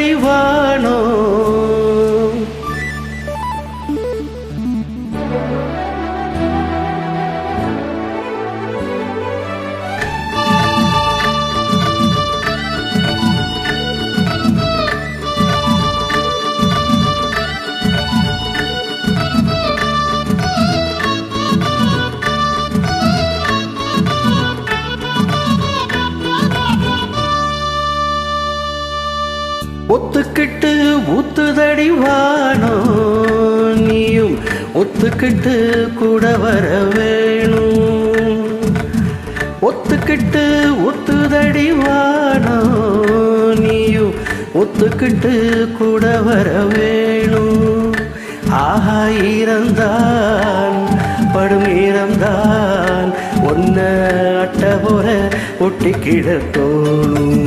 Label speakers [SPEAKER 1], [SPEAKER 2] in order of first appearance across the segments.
[SPEAKER 1] ஒத்துதடி வானோ ஒத்துக்கிட்டு ஊத்துதடி வானோ நீயும் ஒத்துக்கிட்டு கூட வர வேணும் ஒத்துக்கிட்டு ஊத்துதடி வானோ நீயும் ஒத்துக்கிட்டு கூட வர வேணும் ஆஹா ஈரந்தான் படும் ஈரந்தான் ஒன்ன அட்ட போற ஒட்டிக்கிட தோணும்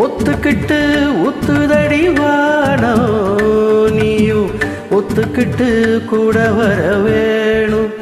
[SPEAKER 1] ஒத்துக்கிட்டு ஒத்துதடி வானோ நீயும் ஒத்துக்கிட்டு கூட வர வேணும்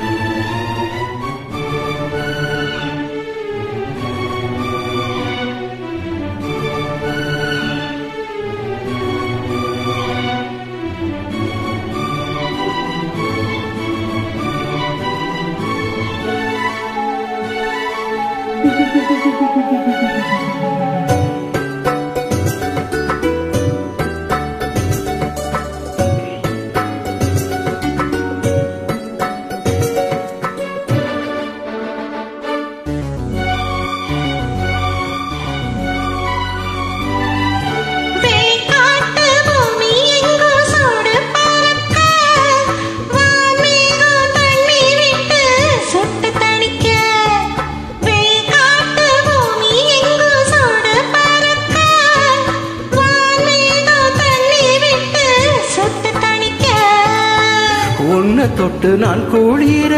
[SPEAKER 1] உன்னை தொட்டு நான் குளிர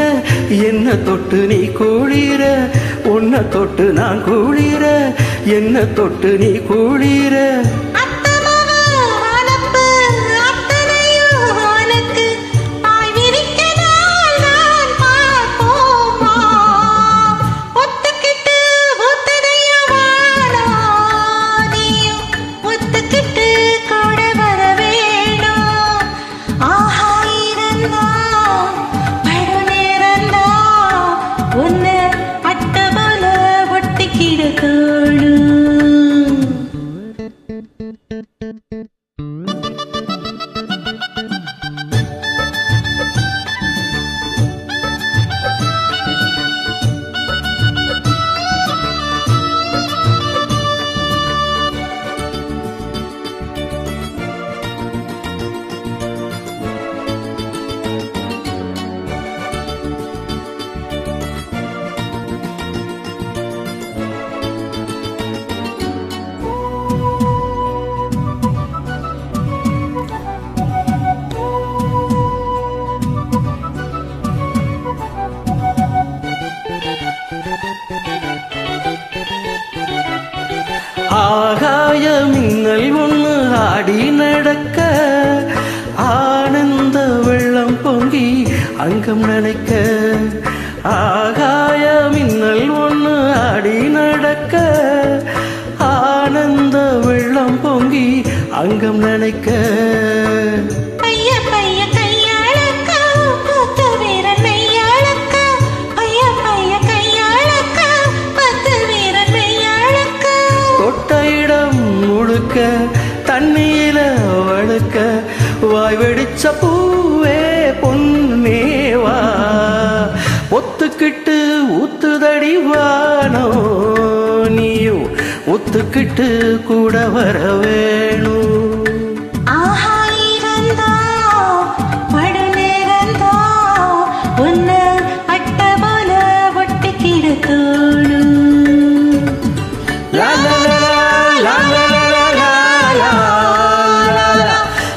[SPEAKER 1] என்ன தொட்டு நீ குளிர உன்னை தொட்டு நான் குளிர என்ன தொட்டு நீ குளிர ஆகாய மின்னல் ஒன்று ஆடி நடக்க ஆனந்த வெள்ளம் பொங்கி அங்கம் நனைக்க ஆகாய மின்னல் ஒன்று ஆடி நடக்க ஆனந்த வெள்ளம் பொங்கி அங்கம் நனைக்க தண்ணியில வழுக்க வாய் வெடிச்ச பூவே பொன்னேவா ஒத்துக்கிட்டு ஊத்துதடி வானோ நீயும் ஒத்துக்கிட்டு கூட வர வேணும்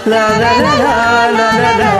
[SPEAKER 1] la la la la la la